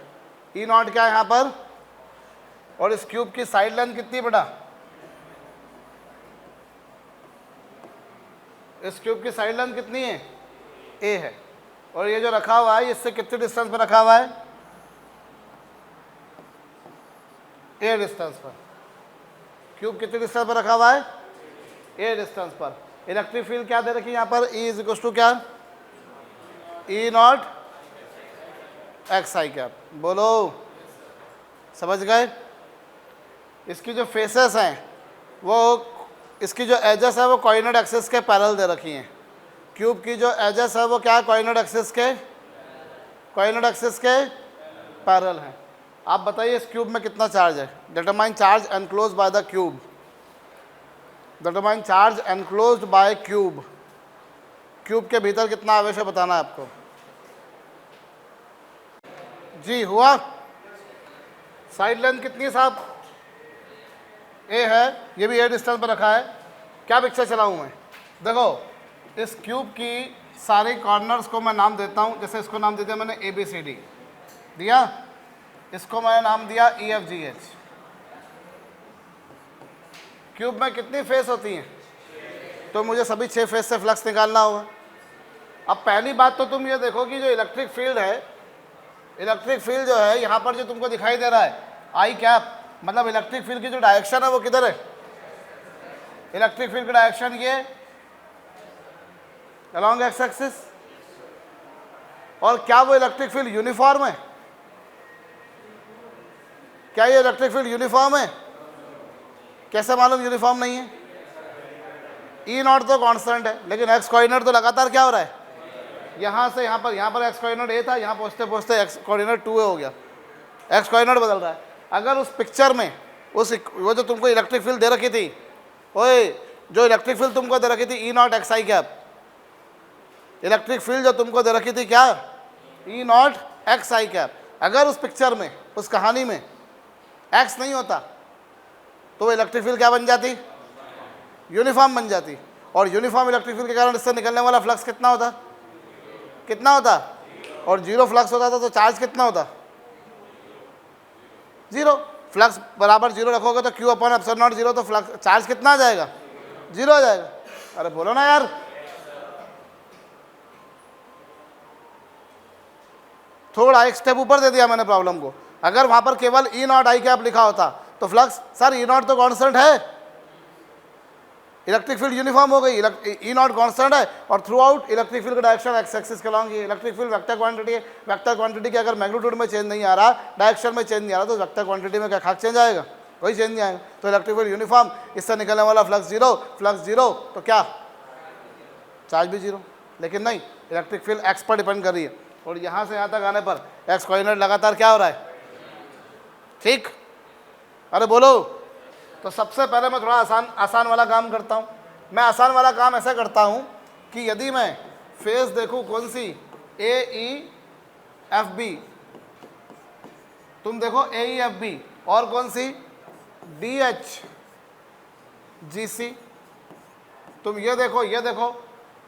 E0 क्या है यहाँ पर? और इस क्यूब की साइड लेंथ कितनी बेटा? इस क्यूब की साइड लेंथ कितनी है? A है। और ये जो रखा हुआ है इससे कितने डिस्टेंस पर रखा हुआ है? A डिस्टेंस पर। क्यूब कितने डिस्टेंस पर रखा हुआ है? A डिस्टेंस पर। इलेक्ट्रिक फील्ड क्या दे रखी है यहाँ पर? E इज इक्वल टू क्या? E0 x I cap. बोलो। समझ गए? इसकी जो फेसेस हैं वो, इसकी जो एजेस है वो कोऑर्डिनेट एक्सिस के पैरेलल दे रखी हैं। क्यूब की जो एजेस है वो क्या है? कोऑर्डिनेट एक्सिस के पैरेलल हैं। आप बताइए इस क्यूब में कितना चार्ज है? Determine charge enclosed by the cube. Determine charge enclosed bye cube. Cube के भीतर कितना आवेश है बताना है आपको। जी हुआ? साइड लेंथ कितनी है साहब? ए है, ये भी ए डिस्टेंस पर रखा है। क्या पिक्चर चलाऊं मैं? देखो, इस क्यूब की सारे कॉर्नर्स को मैं नाम देता हूं। जैसे इसको नाम दे दिया मैंने ABCD दिया, इसको मैंने नाम दिया EFGH। क्यूब में कितनी फेस होती हैं? तो मुझे सभी 6 फेस से फ्लक्स निकालना होगा। अब पहली बात तो तुम ये देखो कि जो इलेक्ट्रिक फील्ड है, इलेक्ट्रिक फील्ड जो है यहाँ पर जो तुमको दिखाई दे रहा है I कैप, मतलब इलेक्ट्रिक फील्ड की जो डायरेक्शन है वो किधर है? इलेक्ट्रिक फील्ड की डायरेक्शन ये अलॉन्ग एक्स एक्सिस। और क्या वो इलेक्ट्रिक फील्ड यूनिफॉर्म है? क्या ये इलेक्ट्रिक फील्ड यूनिफॉर्म है? कैसे मालूम यूनिफॉर्म नहीं है? ई नॉट तो कांस्टेंट है, लेकिन एक्स कोऑर्डिनेट तो लगातार क्या हो रहा है, यहाँ से यहाँ पर एक्स कोऑर्डिनेट ए था, यहाँ पहुँचते पहुँचते एक्स कोऑर्डिनेट 2 हो गया, एक्स कोऑर्डिनेट बदल रहा है। अगर उस पिक्चर में वो जो तुमको इलेक्ट्रिक फील्ड दे रखी थी, ओए जो इलेक्ट्रिक फील्ड तुमको दे रखी थी E naught x i cap, electric field जो तुमको दे रखी थी क्या, E naught x i cap, अगर उस पिक्चर में, उस कहानी में एक्स नहीं होता तो वो इलेक्ट्रिक फील्ड क्या बन जाती, यूनिफॉर्म बन जाती। और यूनिफॉर्म इलेक्ट्रिक फील्ड के कारण इससे निकलने वाला फ्लक्स कितना होता, कितना होता, और जीरो फ्लक्स होता था तो चार्ज कितना होता, जीरो। फ्लक्स बराबर जीरो रखोगे तो Q upon epsilon not zero, तो फ्लक्स चार्ज कितना आ जाएगा, जीरो आ जाएगा। अरे बोलो ना यार, थोड़ा एक स्टेप ऊपर दे दिया मैंने प्रॉब्लम को। अगर वहां पर केवल ई नॉट आई कैप लिखा होता तो फ्लक्स, सर ई नॉट तो कांस्टेंट है, इलेक्ट्रिक फील्ड यूनिफॉर्म हो गई, ई नॉट कांस्टेंट है, और थ्रू आउट इलेक्ट्रिक फील्ड का डायरेक्शन एक्स एक्सिस के अलॉन्ग है। इलेक्ट्रिक फील्ड वेक्टर क्वांटिटी है, वेक्टर क्वांटिटी के अगर मैग्नीट्यूड में चेंज नहीं आ रहा, डायरेक्शन में चेंज नहीं आ रहा, तो वेक्टर क्वांटिटी में क्या खाक चेंज आएगा, कोई चेंज नहीं आएगा। तो इलेक्ट्रिक फील्ड यूनिफॉर्म, इससे निकलने वाला फ्लक्स जीरो, फ्लक्स जीरो तो क्या, चार्ज भी जीरो। लेकिन नहीं, इलेक्ट्रिक फील्ड एक्स पर डिपेंड कर रही है, और यहाँ से यहाँ तक आने पर एक्स कोऑर्डिनेट लगातार क्या हो रहा है, ठीक। अरे बोलो। तो सबसे पहले मैं थोड़ा आसान वाला काम करता हूँ। मैं आसान वाला काम ऐसे करता हूँ कि यदि मैं फेस देखूँ कौन सी, ए ई एफ बी, तुम देखो ए ई एफ बी, और कौन सी, डी एच जी सी, तुम ये देखो, ये देखो,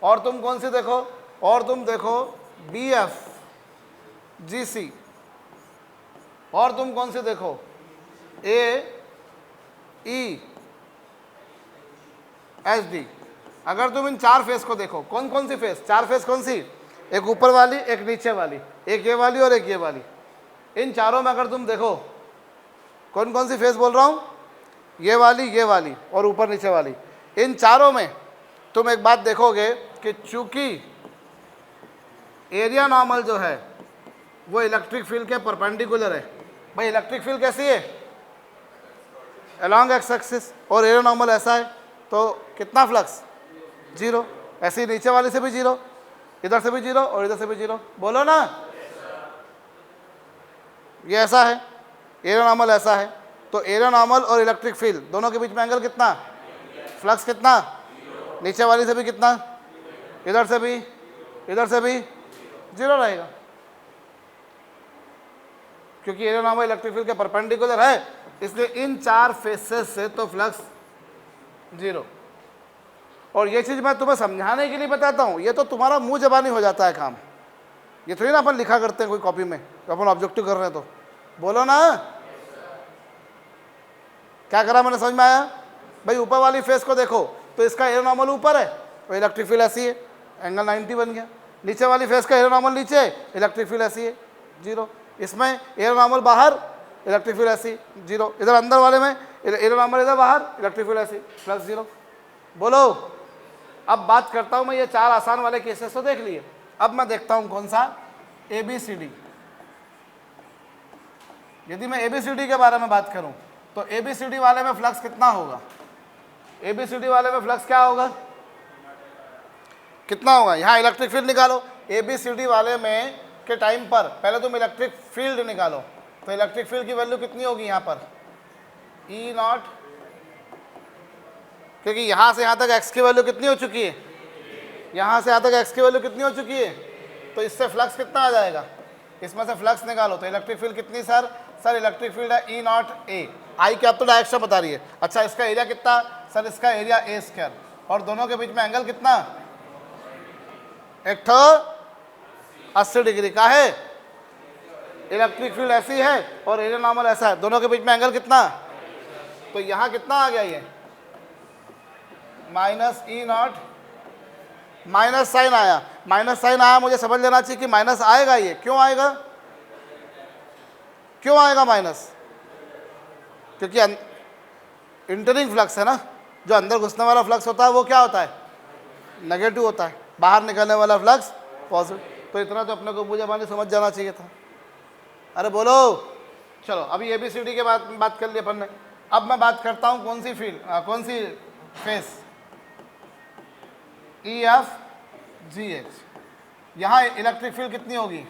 और तुम कौन सी देखो, और तुम देखो बी एफ जी सी, और तुम कौन सी देखो, ए ई एच डी। अगर तुम इन चार फेस को देखो, कौन कौन सी फेस, चार फेस कौन सी, एक ऊपर वाली, एक नीचे वाली, एक ये वाली और एक ये वाली, इन चारों में अगर तुम देखो कौन कौन सी फेस बोल रहा हूँ, ये वाली और ऊपर नीचे वाली, इन चारों में तुम एक बात देखोगे कि चूंकि एरिया नॉर्मल जो है वो इलेक्ट्रिक फील्ड के परपेंडिकुलर है। भाई इलेक्ट्रिक फील्ड कैसी है, अलॉन्ग एक्स एक्सिस, और एरिया नॉर्मल ऐसा है, तो कितना फ्लक्स, जीरो। ऐसे ही नीचे वाले से भी जीरो, इधर से भी जीरो और इधर से भी जीरो, बोलो ना। ये ऐसा है, एरिया नॉर्मल ऐसा है, तो एरिया नॉर्मल और इलेक्ट्रिक फील्ड दोनों के बीच में एंगल कितना, फ्लक्स कितना, नीचे वाली से भी कितना, इधर से भी, इधर से भी जीरो रहेगा, क्योंकि एरिया नॉर्मल इलेक्ट्रिक फील्ड के परपेंडिकुलर है, इसलिए इन चार फेसेस से तो फ्लक्स जीरो। और ये चीज़ मैं तुम्हें समझाने के लिए बताता हूँ, ये तो तुम्हारा मुंह जबानी हो जाता है काम, ये थोड़ी ना अपन लिखा करते हैं कोई कॉपी में, तो अपन ऑब्जेक्टिव कर रहे हैं, तो बोलो ना क्या करा मैंने, समझ में आया। भाई ऊपर वाली फेस को देखो तो इसका एरिया नॉर्मल ऊपर है तो इलेक्ट्रिक फील्ड ऐसी है, एंगल 90 बन गया। नीचे वाली फेस का एरिया नॉर्मल नीचे है, इलेक्ट्रिक फील्ड ऐसी है, जीरो। इसमें एरिया नॉर्मल बाहर, इलेक्ट्रिक फील्ड ऐसी, जीरो। इधर अंदर वाले में एरिया नॉर्मल इधर बाहर, इलेक्ट्रिक फील्ड ऐसी, फ्लक्स जीरो। बोलो। अब बात करता हूँ मैं, ये चार आसान वाले केसेस तो देख लिए, अब मैं देखता हूँ कौन सा, ए बी सी डी। यदि मैं ए बी सी डी के बारे में बात करूँ तो ए बी सी डी वाले में फ्लक्स कितना होगा, ए बी सी डी वाले में फ्लक्स क्या होगा, कितना होगा। यहाँ इलेक्ट्रिक फील्ड निकालो, ए बी सी डी वाले में के टाइम पर पहले तुम इलेक्ट्रिक फील्ड निकालो, तो इलेक्ट्रिक फील्ड की वैल्यू कितनी होगी यहाँ पर, ई नॉट, क्योंकि यहाँ से यहाँ तक एक्स की वैल्यू कितनी हो चुकी है, यहाँ से यहाँ तक एक्स की वैल्यू कितनी हो चुकी है, तो इससे फ्लक्स कितना आ जाएगा, इसमें से फ्लक्स निकालो। तो इलेक्ट्रिक फील्ड कितनी सर, सर इलेक्ट्रिक फील्ड है ई नॉट ए, आई की आप तो डायरेक्शन बता रही है। अच्छा इसका एरिया कितना, सर इसका एरिया ए स्क्वायर, और दोनों के बीच में एंगल कितना, एक 80 डिग्री का है। इलेक्ट्रिक फील्ड ऐसी है और एरिया नॉर्मल ऐसा है, दोनों के बीच में एंगल कितना, तो यहाँ कितना आ गया, ये minus e not, minus sign आया, माइनस साइन आया, मुझे समझ लेना चाहिए कि माइनस आएगा। ये क्यों आएगा, क्यों आएगा माइनस, क्योंकि इंटरिंग फ्लक्स है ना, जो अंदर घुसने वाला फ्लक्स होता है वो क्या होता है, नेगेटिव होता है, बाहर निकलने वाला फ्लक्स पॉजिटिव। तो इतना तो अपने को मुझे मानी समझ जाना चाहिए था। अरे बोलो। चलो अभी ABCD के बात कर ली अपन ने, अब मैं बात करता हूँ कौन सी फील्ड, कौन सी face, E F G H. यहाँ इलेक्ट्रिक फील्ड कितनी होगी,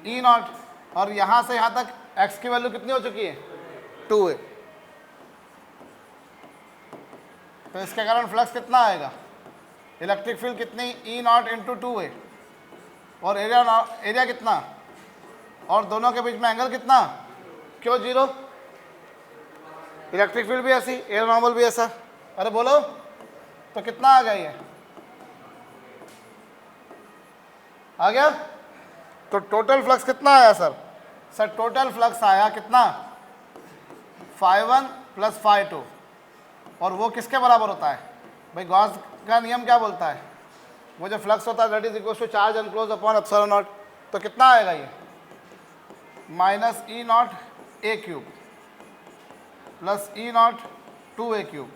ई नॉट, और यहाँ से यहाँ तक एक्स की वैल्यू कितनी हो चुकी है, 2a। तो इसके कारण फ्लक्स कितना आएगा, इलेक्ट्रिक फील्ड कितनी, ई नॉट इंटू 2a, और एरिया कितना, और दोनों के बीच में एंगल कितना, क्यों 0, इलेक्ट्रिक फील्ड भी ऐसी, एयर नॉर्मल भी ऐसा। अरे बोलो, तो कितना आ गया ये, आ गया। तो टोटल फ्लक्स कितना आया सर, सर टोटल फ्लक्स आया कितना, φ1 प्लस φ2, और वो किसके बराबर होता है भाई, गॉस का नियम क्या बोलता है, वो जो फ्लक्स होता है that is equal to charge enclose upon epsilon not. तो कितना आएगा ये, minus e not a cube plus e not 2a cube.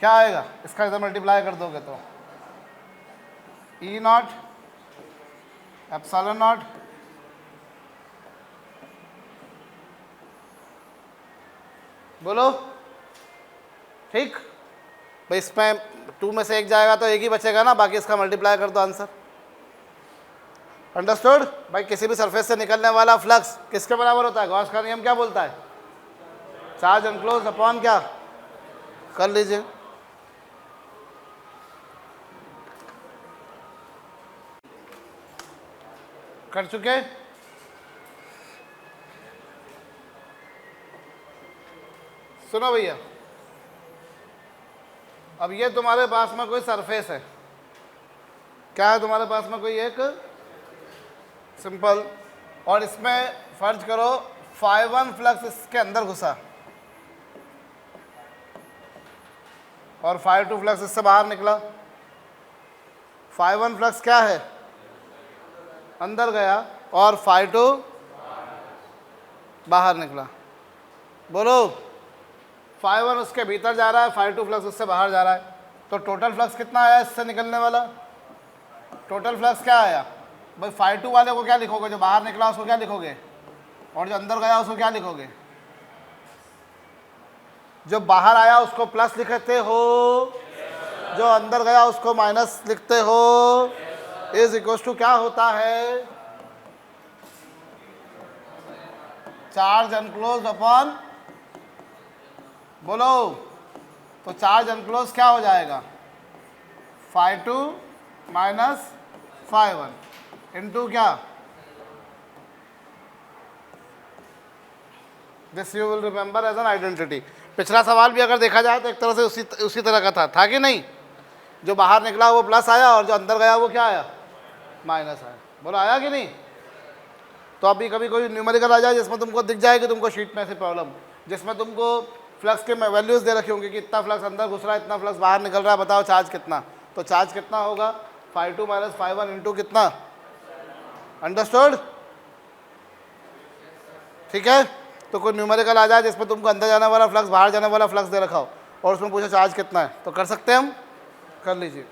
क्या आएगा, इसका इधर मल्टीप्लाई कर दोगे तो ई नॉट एप्सिलॉन नॉट बोलो, ठीक भाई। इसमें 2 में से एक जाएगा तो एक ही बचेगा ना, बाकी इसका मल्टीप्लाई कर दो आंसर। अंडरस्टूड भाई। किसी भी सरफेस से निकलने वाला फ्लक्स किसके बराबर होता है, गॉस का नियम क्या बोलता है, चार्ज एनक्लोज अपॉन क्या, कर लीजिए। कर चुके, सुनो भैया, अब ये तुम्हारे पास में कोई सरफेस है, क्या है तुम्हारे पास में कोई एक सिंपल, और इसमें फर्ज करो φ1 फ्लक्स इसके अंदर घुसा और φ2 फ्लक्स इससे बाहर निकला। φ1 फ्लक्स क्या है, अंदर गया, और φ2 बाहर निकला। बोलो, φ1 उसके भीतर जा रहा है, φ2 फ्लक्स उससे बाहर जा रहा है। तो टोटल फ्लक्स कितना आया इससे निकलने वाला, टोटल फ्लक्स क्या आया भाई, φ2 वाले को क्या लिखोगे, जो बाहर निकला उसको क्या लिखोगे, और जो अंदर गया उसको क्या लिखोगे, जो बाहर आया उसको प्लस लिखते हो, जो अंदर गया उसको माइनस लिखते हो। इज इक्वल टू क्या होता है, चार्ज एनक्लोज अपॉन, बोलो, तो चार्ज एनक्लोज क्या हो जाएगा, φ2 माइनस φ1 इंटू क्या, this you will remember as an identity. पिछला सवाल भी अगर देखा जाए तो एक तरह से उसी तरह का था कि नहीं, जो बाहर निकला वो प्लस आया और जो अंदर गया वो क्या आया, माइनस आया। बोलो आया कि नहीं। तो अभी कभी कोई न्यूमेरिकल आ जाए जिसमें तुमको दिख जाए कि तुमको शीट में ऐसी प्रॉब्लम, जिसमें तुमको फ्लक्स के वैल्यूज दे रखी होंगी कि इतना फ्लक्स अंदर घुस रहा है, इतना फ्लक्स बाहर निकल रहा है, बताओ चार्ज कितना। तो चार्ज कितना होगा, φ2 माइनस φ1 इंटू कितना, अंडरस्टूड, ठीक है। तो कोई न्यूमेरिकल आ जाए जिसमें तुमको अंदर जाने वाला फ्लक्स बाहर जाने वाला फ्लक्स दे रखा हो और उसमें पूछो चार्ज कितना है, तो कर सकते हैं हम, कर लीजिए।